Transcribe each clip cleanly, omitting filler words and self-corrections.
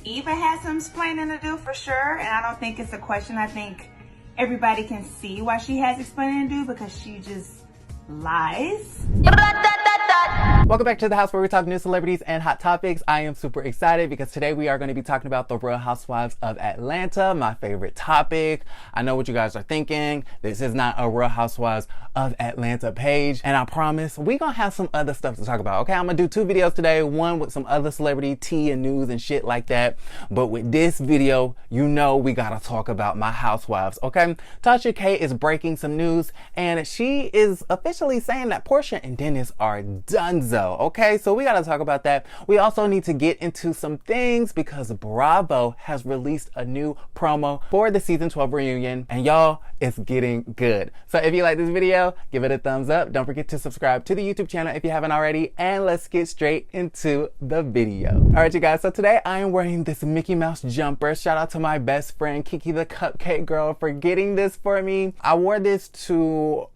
Eva has some explaining to do for sure, and I don't think it's a question. I think everybody can see why she has explaining to do because she just lies. Welcome back to the house where we talk news, celebrities, and hot topics. I am super excited because today we are going to be talking about the Real Housewives of Atlanta, my favorite topic. I know what you guys are thinking. This is not a Real Housewives of Atlanta page, and I promise we're going to have some other stuff to talk about, okay? I'm going to do 2 videos today, one with some other celebrity tea and news and shit like that, but with this video, you know we got to talk about my housewives, okay? Tasha K is breaking some news, and she is officially saying that Porsha and Dennis are donezo. Okay, so we got to talk about that. We also need to get into some things because Bravo has released a new promo for the season 12 reunion, and y'all, it's getting good. So if you like this video, give it a thumbs up. Don't forget to subscribe to the YouTube channel if you haven't already, and let's get straight into the video. All right, you guys, so today I am wearing this Mickey Mouse jumper. Shout out to my best friend Kiki the Cupcake Girl for getting this for me. I wore this to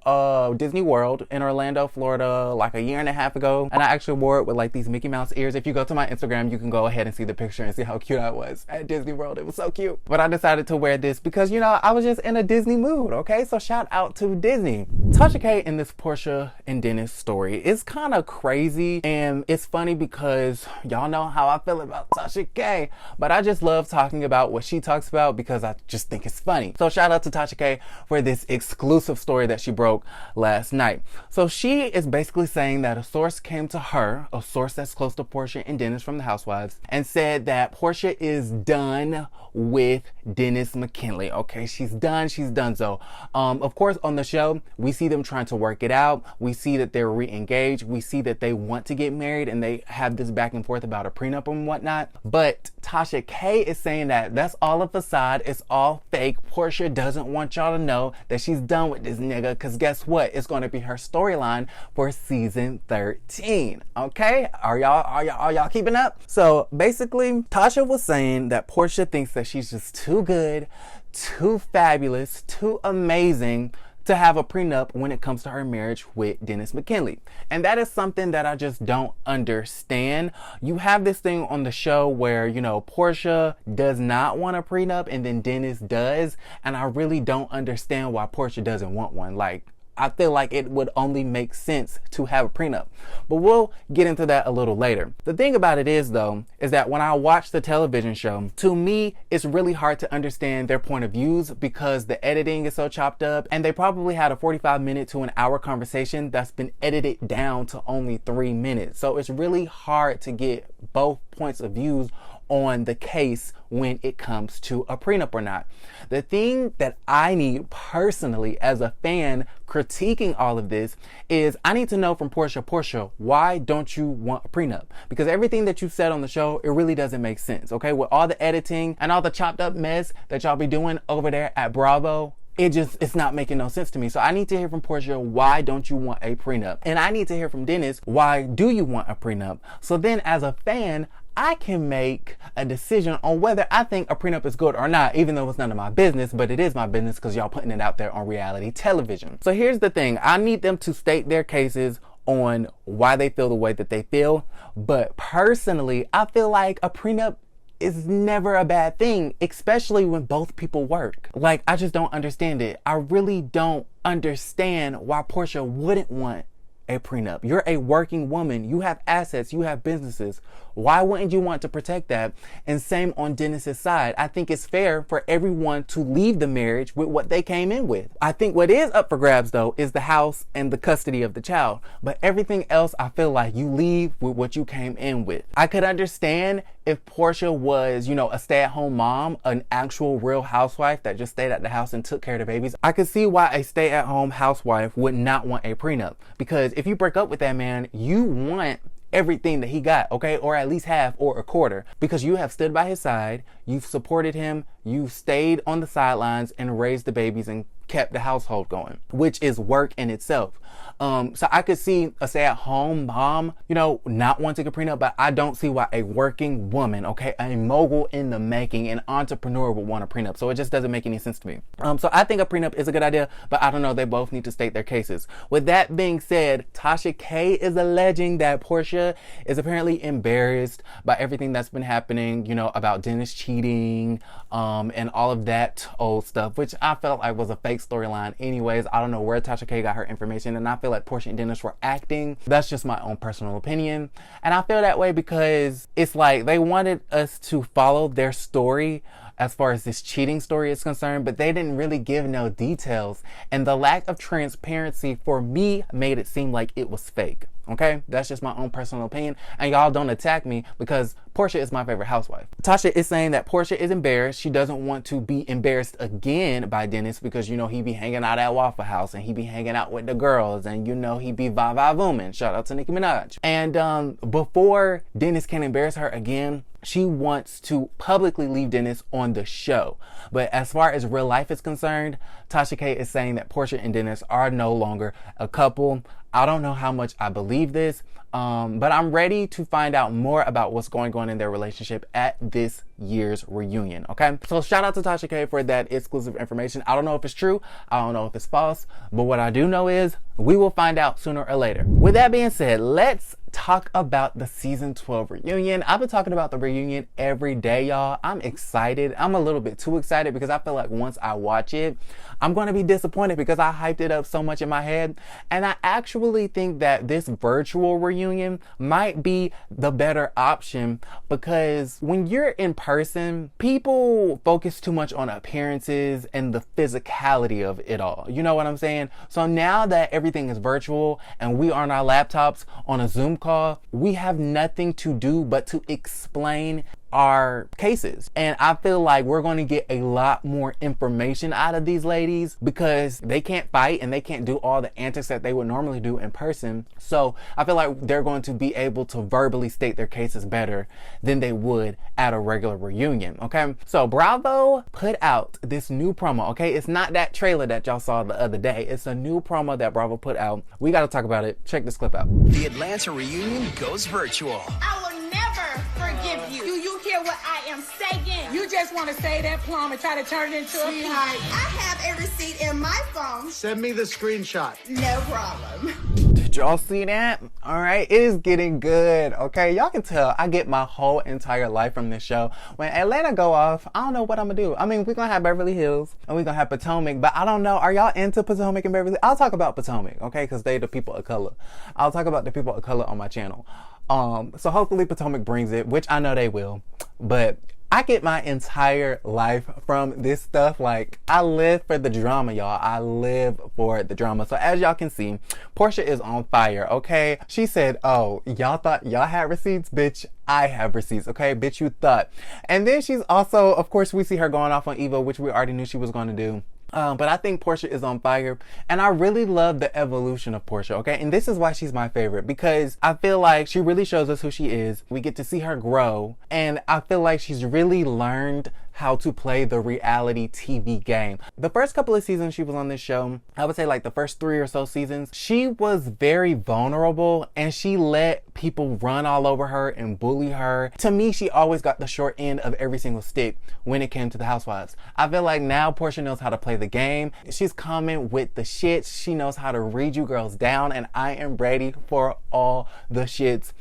Disney World in Orlando, Florida like a year and a half ago, and I actually wore it with like these Mickey Mouse ears. If you go to my Instagram, you can go ahead and see the picture and see how cute I was at Disney World. It was so cute. But I decided to wear this because, you know, I was just in a Disney mood, okay? So shout out to Disney. Tasha K in this Porsha and Dennis story is kind of crazy, and it's funny because y'all know how I feel about Tasha K, but I just love talking about what she talks about because I just think it's funny. So shout out to Tasha K for this exclusive story that she broke last night. So she is basically saying that a source came to her, a source that's close to Porsha and Dennis from the Housewives, and said that Porsha is done with Dennis McKinley. Okay, she's done. She's done. So, of course, on the show, we see them trying to work it out. We see that they're re-engaged. We see that they want to get married, and they have this back and forth about a prenup and whatnot. But Tasha K is saying that that's all a facade. It's all fake. Porsha doesn't want y'all to know that she's done with this nigga, because guess what? It's going to be her storyline for season 13. Okay, are y'all keeping up? So basically, Tasha was saying that Porsha thinks that she's just too good, too fabulous, too amazing to have a prenup when it comes to her marriage with Dennis McKinley. And that is something that I just don't understand. You have this thing on the show where, you know, Porsha does not want a prenup and then Dennis does, and I really don't understand why Porsha doesn't want one. Like, I feel like it would only make sense to have a prenup, but we'll get into that a little later. The thing about it is, though, is that when I watch the television show, to me, it's really hard to understand their point of views because the editing is so chopped up, and they probably had a 45-minute to an hour conversation that's been edited down to only 3 minutes. So it's really hard to get both points of views on the case when it comes to a prenup or not. The thing that I need personally as a fan critiquing all of this is I need to know from Porsha, why don't you want a prenup? Because everything that you said on the show, it really doesn't make sense, okay? With all the editing and all the chopped up mess that y'all be doing over there at Bravo, it's not making no sense to me. So I need to hear from Porsha, why don't you want a prenup? And I need to hear from Dennis, why do you want a prenup? So then as a fan, I can make a decision on whether I think a prenup is good or not, even though it's none of my business, but it is my business because y'all putting it out there on reality television. So here's the thing. I need them to state their cases on why they feel the way that they feel. But personally, I feel like a prenup is never a bad thing, especially when both people work. Like, I just don't understand it. I really don't understand why Porsha wouldn't want a prenup. You're a working woman. You have assets. You have businesses. Why wouldn't you want to protect that? And same on Dennis's side. I think it's fair for everyone to leave the marriage with what they came in with. I think what is up for grabs, though, is the house and the custody of the child. But everything else, I feel like you leave with what you came in with. I could understand if Porsha was, you know, a stay-at-home mom, an actual real housewife that just stayed at the house and took care of the babies. I could see why a stay-at-home housewife would not want a prenup. Because if you break up with that man, you want everything that he got, okay? Or at least half or a quarter, because you have stood by his side, you've supported him, you've stayed on the sidelines and raised the babies and kept the household going, which is work in itself. So I could see a stay-at-home mom, you know, not wanting a prenup, but I don't see why a working woman, okay, a mogul in the making, an entrepreneur would want a prenup. So it just doesn't make any sense to me. So I think a prenup is a good idea, but I don't know. They both need to state their cases. With that being said, Tasha K is alleging that Porsha is apparently embarrassed by everything that's been happening, you know, about Dennis cheating, and all of that old stuff, which I felt like was a fake storyline anyways. I don't know where Tasha K got her information, and I feel like Porsha and Dennis were acting. That's just my own personal opinion. And I feel that way because it's like they wanted us to follow their story as far as this cheating story is concerned, but they didn't really give no details. And the lack of transparency for me made it seem like it was fake. Okay, that's just my own personal opinion, and y'all don't attack me because Porsha is my favorite housewife. Tasha is saying that Porsha is embarrassed. She doesn't want to be embarrassed again by Dennis because, you know, he be hanging out at Waffle House and he be hanging out with the girls, and, you know, he be va-va-vooming. Shout out to Nicki Minaj. And before Dennis can embarrass her again, she wants to publicly leave Dennis on the show. But as far as real life is concerned, Tasha K is saying that Porsha and Dennis are no longer a couple. I don't know how much I believe this, but I'm ready to find out more about what's going on in their relationship at this year's reunion, okay? So shout out to Tasha K for that exclusive information. I don't know if it's true. I don't know if it's false, but what I do know is we will find out sooner or later. With that being said, let's talk about the season 12 reunion. I've been talking about the reunion every day, y'all. I'm excited. I'm a little bit too excited because I feel like once I watch it, I'm going to be disappointed because I hyped it up so much in my head. And I actually think that this virtual reunion might be the better option because when you're in person, people focus too much on appearances and the physicality of it all. You know what I'm saying? So now that everything is virtual and we are on our laptops on a Zoom call, we have nothing to do but to explain our cases. And I feel like we're going to get a lot more information out of these ladies because they can't fight and they can't do all the antics that they would normally do in person. So I feel like they're going to be able to verbally state their cases better than they would at a regular reunion. Okay, so Bravo put out this new promo. Okay, it's not that trailer that y'all saw the other day. It's a new promo that Bravo put out. We got to talk about it. Check this clip out. The Atlanta reunion goes virtual. I will never forgive you. Do you hear what I am saying? You just want to say that plum and try to turn it into a peach. I have a receipt in my phone. Send me the screenshot. No problem. Did y'all see that? All right, it is getting good. Okay, y'all can tell I get my whole entire life from this show. When Atlanta go off, I don't know what I'm gonna do. I mean, we're gonna have Beverly Hills and we're gonna have Potomac, but I don't know. Are y'all into Potomac and Beverly? I'll talk about Potomac, okay? Because they the people of color. I'll talk about the people of color on my channel. So hopefully Potomac brings it, which I know they will. But I get my entire life from this stuff. Like, I live for the drama, y'all. I live for the drama. So as y'all can see, Porsha is on fire, okay? She said, oh, y'all thought y'all had receipts? Bitch, I have receipts, okay? Bitch, you thought. And then she's also, of course, we see her going off on Eva, which we already knew she was going to do. But I think Porsha is on fire, and I really love the evolution of Porsha, okay? And this is why she's my favorite, because I feel like she really shows us who she is. We get to see her grow, and I feel like she's really learned how to play the reality TV game. The first couple of seasons she was on this show, I would say like the first 3 or so seasons, she was very vulnerable and she let people run all over her and bully her. To me, she always got the short end of every single stick when it came to the housewives. I feel like now Porsha knows how to play the game. She's coming with the shits. She knows how to read you girls down, and I am ready for all the shits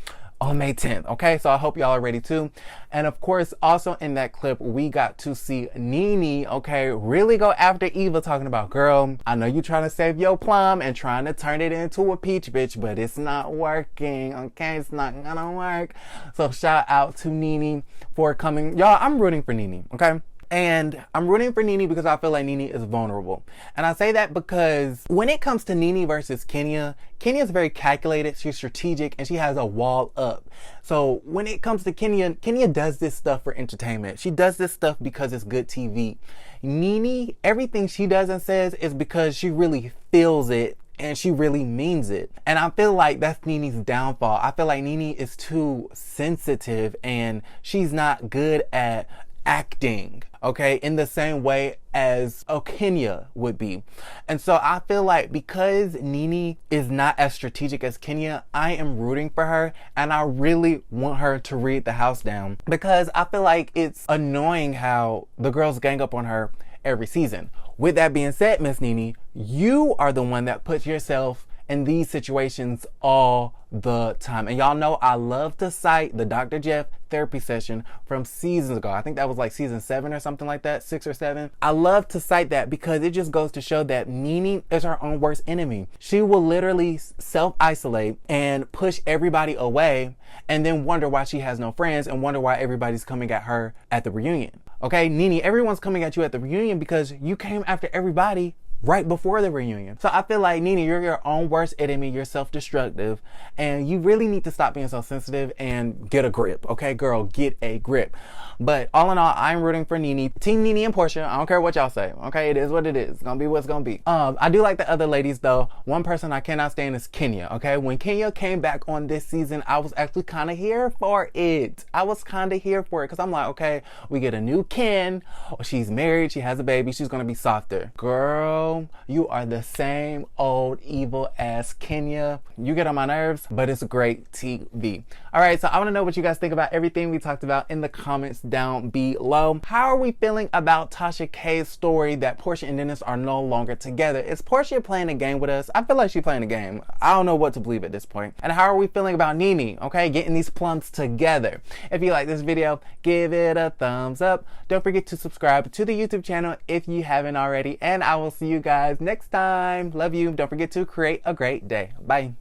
on May 10th, okay? So I hope y'all are ready too. And of course, also in that clip, we got to see Nene, okay, really go after Eva, talking about, girl, I know you trying to save your plum and trying to turn it into a peach, bitch, but it's not working, okay? It's not gonna work. So shout out to Nene for coming. Y'all, I'm rooting for Nene, okay? And I'm rooting for Nene because I feel like Nene is vulnerable. And I say that because when it comes to Nene versus Kenya, Kenya is very calculated, she's strategic, and she has a wall up. So when it comes to Kenya, Kenya does this stuff for entertainment. She does this stuff because it's good TV. Nene, everything she does and says is because she really feels it and she really means it. And I feel like that's Nene's downfall. I feel like Nene is too sensitive and she's not good at acting, okay, in the same way as Kenya would be. And so I feel like because Nene is not as strategic as Kenya, I am rooting for her, and I really want her to read the house down, because I feel like it's annoying how the girls gang up on her every season. With that being said, Miss Nene, you are the one that puts yourself in these situations all the time. And y'all know I love to cite the Dr. Jeff therapy session from seasons ago. I think that was like season 7 or something like that, 6 or 7. I love to cite that because it just goes to show that Nene is her own worst enemy. She will literally self-isolate and push everybody away, and then wonder why she has no friends and wonder why everybody's coming at her at the reunion. Okay, Nene, everyone's coming at you at the reunion because you came after everybody right before the reunion. So I feel like, Nene, you're your own worst enemy. You're self-destructive, and you really need to stop being so sensitive and get a grip. Okay, girl, get a grip. But all in all, I'm rooting for Nene. Team Nene and Porsha. I don't care what y'all say. Okay, it is what it is. It's gonna be what's gonna be. I do like the other ladies though. One person I cannot stand is Kenya. Okay, when Kenya came back on this season, I was actually kind of here for it. I was kind of here for it because I'm like, okay, we get a new Ken. Oh, she's married. She has a baby. She's gonna be softer. Girl, you are the same old evil ass Kenya. You get on my nerves, but it's great TV. All right, so I want to know what you guys think about everything we talked about in the comments down below. How are we feeling about Tasha K's story that Porsha and Dennis are no longer together? Is Porsha playing a game with us? I feel like she's playing a game. I don't know what to believe at this point. And how are we feeling about Nene, okay, getting these plums together? If you like this video, give it a thumbs up. Don't forget to subscribe to the YouTube channel if you haven't already, and I will see you guys next time. Love you. Don't forget to create a great day. Bye.